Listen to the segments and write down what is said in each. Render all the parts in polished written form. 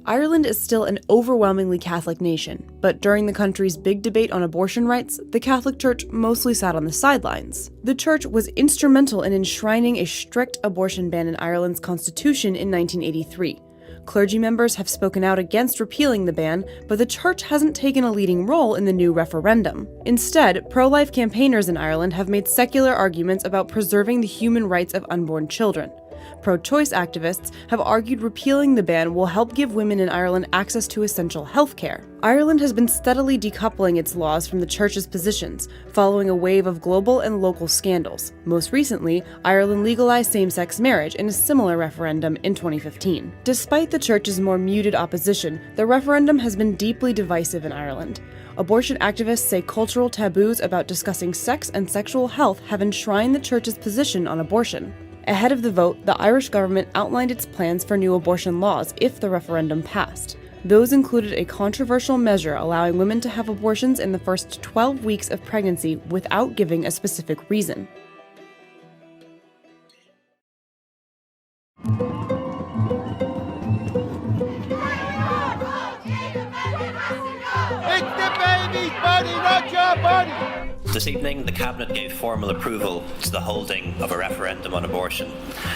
Ireland is still an overwhelmingly Catholic nation, but during the country's big debate on abortion rights, the Catholic Church mostly sat on the sidelines. The Church was instrumental in enshrining a strict abortion ban in Ireland's constitution in 1983. Clergy members have spoken out against repealing the ban, but the Church hasn't taken a leading role in the new referendum. Instead, pro-life campaigners in Ireland have made secular arguments about preserving the human rights of unborn children. Pro-choice activists have argued repealing the ban will help give women in Ireland access to essential health care. Ireland has been steadily decoupling its laws from the Church's positions, following a wave of global and local scandals. Most recently, Ireland legalized same-sex marriage in a similar referendum in 2015. Despite the Church's more muted opposition, the referendum has been deeply divisive in Ireland. Abortion activists say cultural taboos about discussing sex and sexual health have enshrined the Church's position on abortion. Ahead of the vote, the Irish government outlined its plans for new abortion laws if the referendum passed. Those included a controversial measure allowing women to have abortions in the first 12 weeks of pregnancy without giving a specific reason. It's the baby's body, not your body! This evening, the Cabinet gave formal approval to the holding of a referendum on abortion,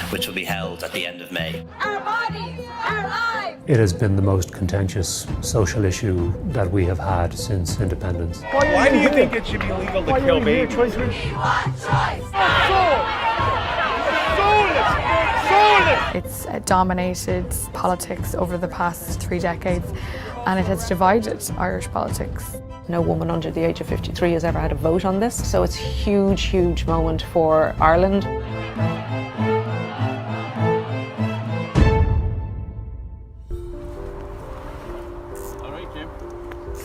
which will be held at the end of May. Our bodies, our lives! It has been the most contentious social issue that we have had since independence. Why do you think it should be legal to kill babies? One choice! Soulless! It's dominated politics over the past 3 decades, and it has divided Irish politics. No woman under the age of 53 has ever had a vote on this, so it's a huge, huge moment for Ireland.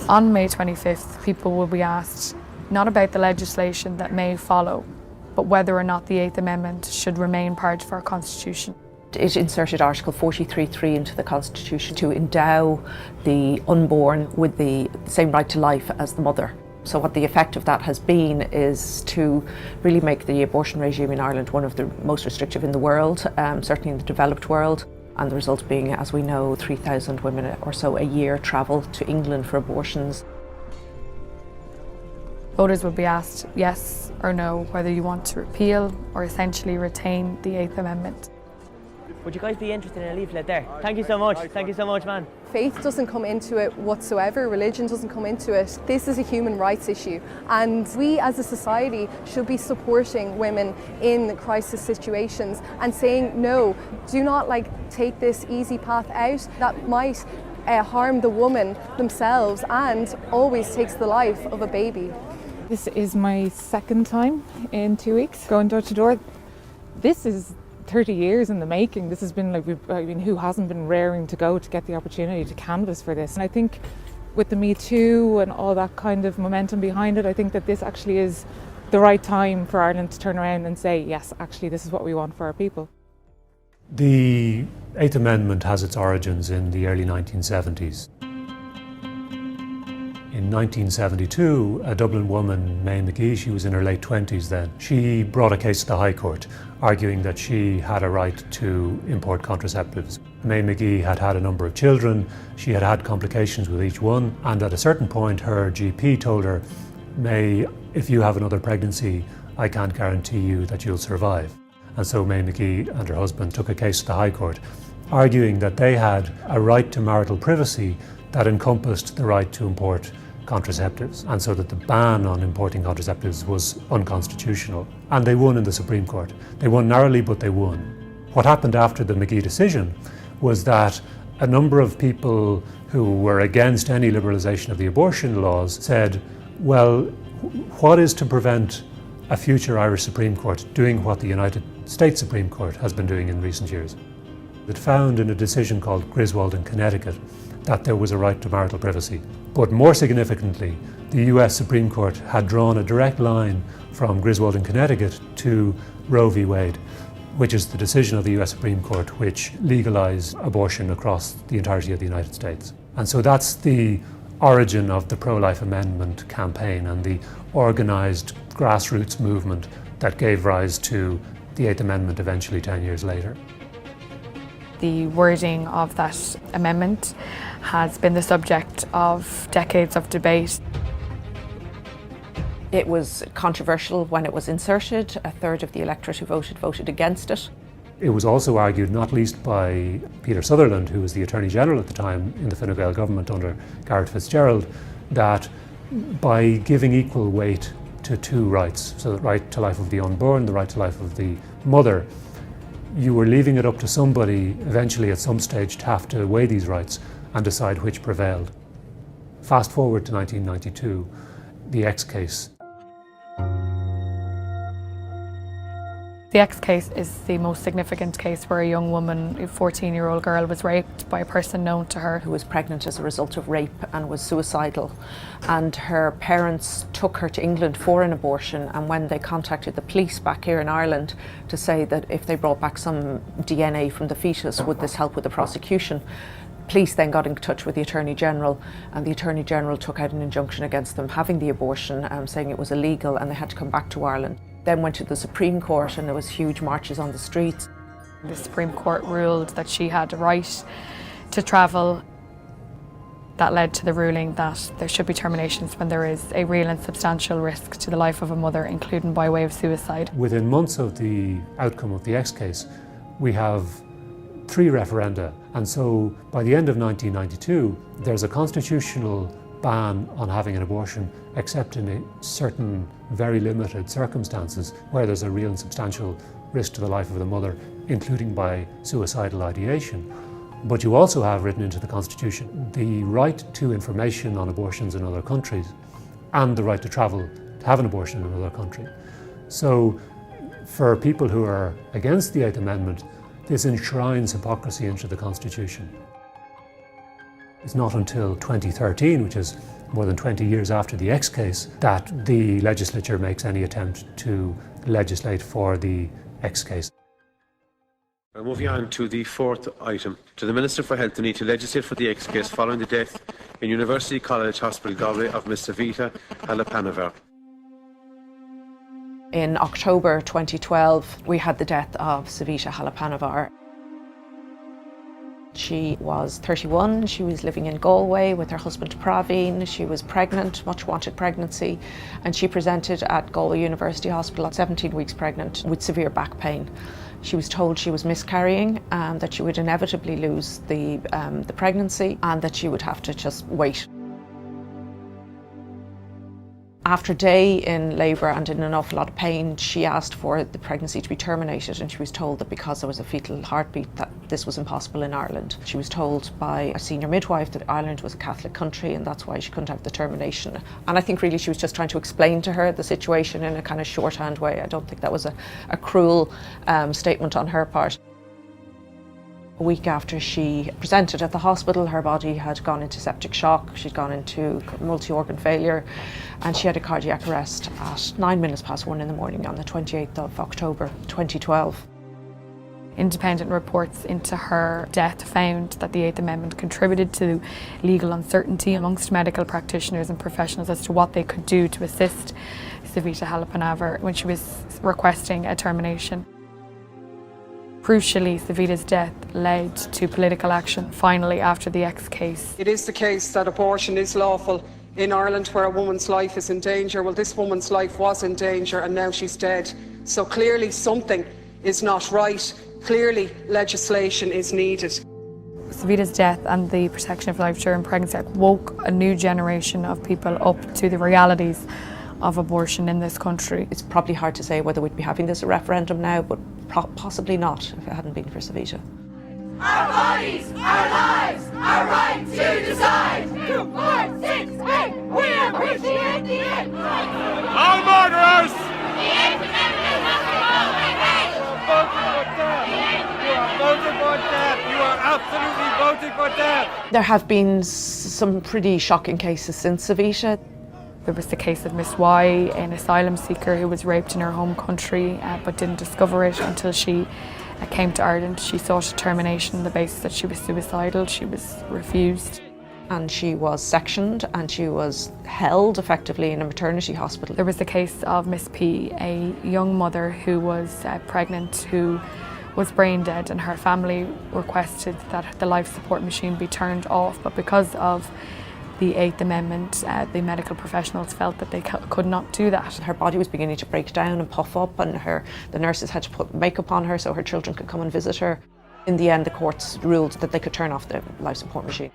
On May 25th, people will be asked not about the legislation that may follow, but whether or not the Eighth Amendment should remain part of our Constitution. It inserted Article 43.3 into the Constitution to endow the unborn with the same right to life as the mother. So what the effect of that has been is to really make the abortion regime in Ireland one of the most restrictive in the world, certainly in the developed world. And the result being, as we know, 3,000 women or so a year travel to England for abortions. Voters will be asked yes or no whether you want to repeal or essentially retain the Eighth Amendment. Would you guys be interested in a leaflet there? Thank you so much. Thank you so much, man. Faith doesn't come into it whatsoever, religion doesn't come into it. This is a human rights issue, and we as a society should be supporting women in crisis situations and saying no, do not take this easy path out that might harm the woman themselves and always takes the life of a baby. This is my second time in 2 weeks going door to door. This is 30 years in the making. This has been who hasn't been raring to go to get the opportunity to canvass for this? And I think with the Me Too and all that kind of momentum behind it, I think that this actually is the right time for Ireland to turn around and say, yes, actually, this is what we want for our people. The Eighth Amendment has its origins in the early 1970s. In 1972, a Dublin woman, May McGee, she was in her late 20s then, she brought a case to the High Court arguing that she had a right to import contraceptives. May McGee had had a number of children, she had had complications with each one, and at a certain point her GP told her, May, if you have another pregnancy, I can't guarantee you that you'll survive. And so May McGee and her husband took a case to the High Court, arguing that they had a right to marital privacy that encompassed the right to import contraceptives, and so that the ban on importing contraceptives was unconstitutional. And they won in the Supreme Court. They won narrowly, but they won. What happened after the McGee decision was that a number of people who were against any liberalisation of the abortion laws said, well, what is to prevent a future Irish Supreme Court doing what the United States Supreme Court has been doing in recent years? It found in a decision called Griswold in Connecticut that there was a right to marital privacy. But more significantly, the US Supreme Court had drawn a direct line from Griswold in Connecticut to Roe v. Wade, which is the decision of the US Supreme Court which legalized abortion across the entirety of the United States. And so that's the origin of the pro-life amendment campaign and the organized grassroots movement that gave rise to the Eighth Amendment eventually 10 years later. The wording of that amendment has been the subject of decades of debate. It was controversial when it was inserted. A third of the electorate who voted against it. It was also argued, not least by Peter Sutherland, who was the Attorney General at the time in the Fine Gael government under Garret Fitzgerald, that by giving equal weight to two rights, so the right to life of the unborn, the right to life of the mother, you were leaving it up to somebody eventually at some stage to have to weigh these rights and decide which prevailed. Fast forward to 1992, the X case. The X case is the most significant case where a young woman, a 14-year-old girl, was raped by a person known to her. Who was pregnant as a result of rape and was suicidal. And her parents took her to England for an abortion, and when they contacted the police back here in Ireland to say that if they brought back some DNA from the fetus, would this help with the prosecution? Police then got in touch with the Attorney General, and the Attorney General took out an injunction against them having the abortion, saying it was illegal and they had to come back to Ireland. Then went to the Supreme Court and there was huge marches on the streets. The Supreme Court ruled that she had a right to travel. That led to the ruling that there should be terminations when there is a real and substantial risk to the life of a mother, including by way of suicide. Within months of the outcome of the X case, we have 3 referenda, and so by the end of 1992, there's a constitutional ban on having an abortion, except in certain very limited circumstances where there's a real and substantial risk to the life of the mother, including by suicidal ideation. But you also have written into the Constitution the right to information on abortions in other countries and the right to travel to have an abortion in another country. So for people who are against the 8th Amendment, this enshrines hypocrisy into the Constitution. It's not until 2013, which is more than 20 years after the X case, that the legislature makes any attempt to legislate for the X case. Moving on to the 4th item. To the Minister for Health, the need to legislate for the X case following the death in University College Hospital Galway of Ms. Savita Halappanavar. In October 2012, we had the death of Savita Halappanavar. She was 31, she was living in Galway with her husband Praveen. She was pregnant, much wanted pregnancy, and she presented at Galway University Hospital at 17 weeks pregnant with severe back pain. She was told she was miscarrying and that she would inevitably lose the pregnancy and that she would have to just wait. After a day in labour and in an awful lot of pain, she asked for the pregnancy to be terminated, and she was told that because there was a fetal heartbeat that this was impossible in Ireland. She was told by a senior midwife that Ireland was a Catholic country and that's why she couldn't have the termination. And I think really she was just trying to explain to her the situation in a kind of shorthand way. I don't think that was a cruel statement on her part. A week after she presented at the hospital, her body had gone into septic shock, she'd gone into multi-organ failure, and she had a cardiac arrest at 1:09 in the morning on the 28th of October 2012. Independent reports into her death found that the 8th Amendment contributed to legal uncertainty amongst medical practitioners and professionals as to what they could do to assist Savita Halappanavar when she was requesting a termination. Crucially, Savita's death led to political action, finally, after the X case. It is the case that abortion is lawful in Ireland where a woman's life is in danger. Well, this woman's life was in danger and now she's dead. So clearly something is not right. Clearly legislation is needed. Savita's death and the Protection of Life During Pregnancy Act woke a new generation of people up to the realities of abortion in this country. It's probably hard to say whether we'd be having this referendum now, but possibly not if it hadn't been for Savita. Our bodies, our lives, our right to decide. 2, 4, 6, 8, we appreciate the 8th Amendment. All murderers! The 8th Amendment must You are voting for death. You are absolutely voting for death. There have been some pretty shocking cases since Savita. There was the case of Miss Y, an asylum seeker who was raped in her home country but didn't discover it until she came to Ireland. She sought a termination on the basis that she was suicidal. She was refused. And she was sectioned and she was held effectively in a maternity hospital. There was the case of Miss P, a young mother who was pregnant, who was brain dead, and her family requested that the life support machine be turned off. But because of the 8th Amendment, the medical professionals felt that they could not do that. Her body was beginning to break down and puff up, and the nurses had to put makeup on her so her children could come and visit her. In the end, the courts ruled that they could turn off the life support machine.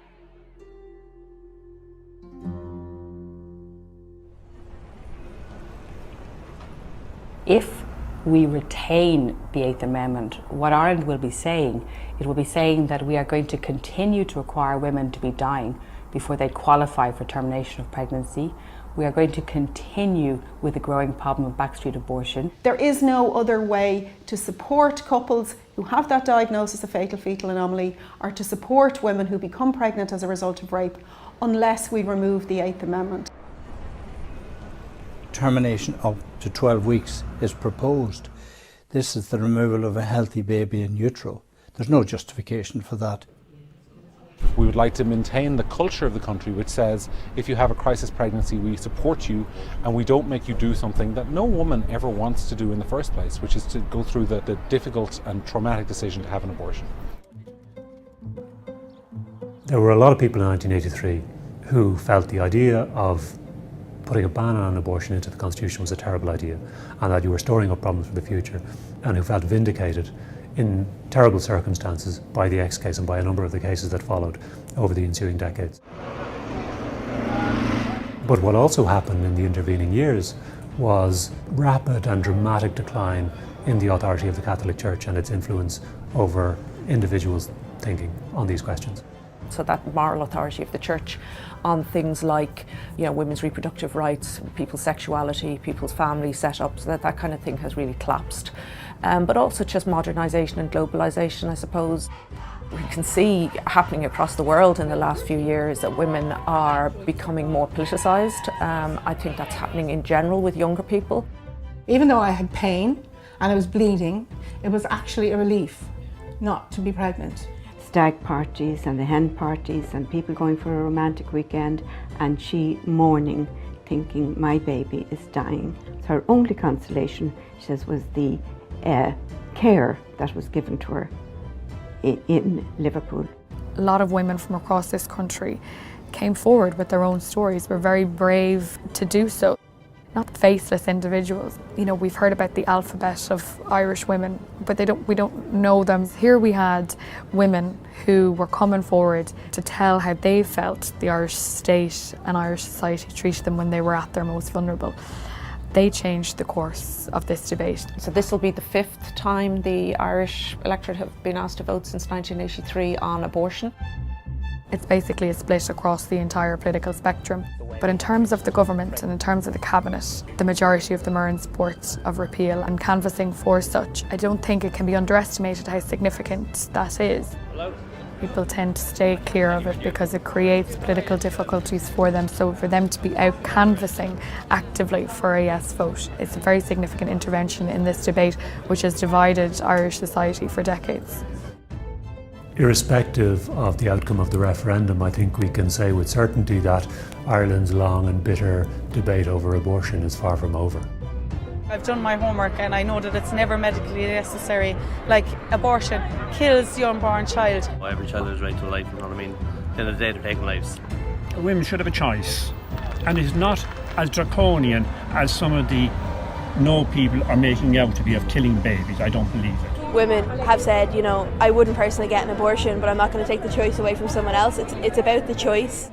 If we retain the 8th Amendment, what Ireland will be saying, it will be saying that we are going to continue to require women to be dying before they qualify for termination of pregnancy. We are going to continue with the growing problem of backstreet abortion. There is no other way to support couples who have that diagnosis of fatal fetal anomaly, or to support women who become pregnant as a result of rape, unless we remove the 8th Amendment. Termination up to 12 weeks is proposed. This is the removal of a healthy baby in utero. There's no justification for that. We would like to maintain the culture of the country which says if you have a crisis pregnancy, we support you and we don't make you do something that no woman ever wants to do in the first place, which is to go through the difficult and traumatic decision to have an abortion. There were a lot of people in 1983 who felt the idea of putting a ban on abortion into the Constitution was a terrible idea, and that you were storing up problems for the future, and who felt vindicated in terrible circumstances by the X case and by a number of the cases that followed over the ensuing decades. But what also happened in the intervening years was rapid and dramatic decline in the authority of the Catholic Church and its influence over individuals' thinking on these questions. So that moral authority of the Church on things like, women's reproductive rights, people's sexuality, people's family setups, that kind of thing has really collapsed. But also just modernisation and globalisation, I suppose. We can see happening across the world in the last few years that women are becoming more politicised. I think that's happening in general with younger people. Even though I had pain and I was bleeding, it was actually a relief not to be pregnant. Stag parties and the hen parties and people going for a romantic weekend, and she mourning, thinking my baby is dying. So her only consolation, she says, was the care that was given to her in Liverpool. A lot of women from across this country came forward with their own stories, were very brave to do so. Not faceless individuals. We've heard about the alphabet of Irish women, but we don't know them. Here we had women who were coming forward to tell how they felt the Irish state and Irish society treated them when they were at their most vulnerable. They changed the course of this debate. So this will be the 5th time the Irish electorate have been asked to vote since 1983 on abortion. It's basically a split across the entire political spectrum. But in terms of the government and in terms of the cabinet, the majority of them are in support of repeal and canvassing for such. I don't think it can be underestimated how significant that is. People tend to stay clear of it because it creates political difficulties for them. So for them to be out canvassing actively for a yes vote, it's a very significant intervention in this debate which has divided Irish society for decades. Irrespective of the outcome of the referendum, I think we can say with certainty that Ireland's long and bitter debate over abortion is far from over. I've done my homework and I know that it's never medically necessary. Like, abortion kills the unborn child. Every child has a right to life, you know what I mean? At the end of the day, they're taking lives. Women should have a choice, and it's not as draconian as some of the no people are making out to be of killing babies. I don't believe it. Women have said, I wouldn't personally get an abortion, but I'm not going to take the choice away from someone else. It's about the choice.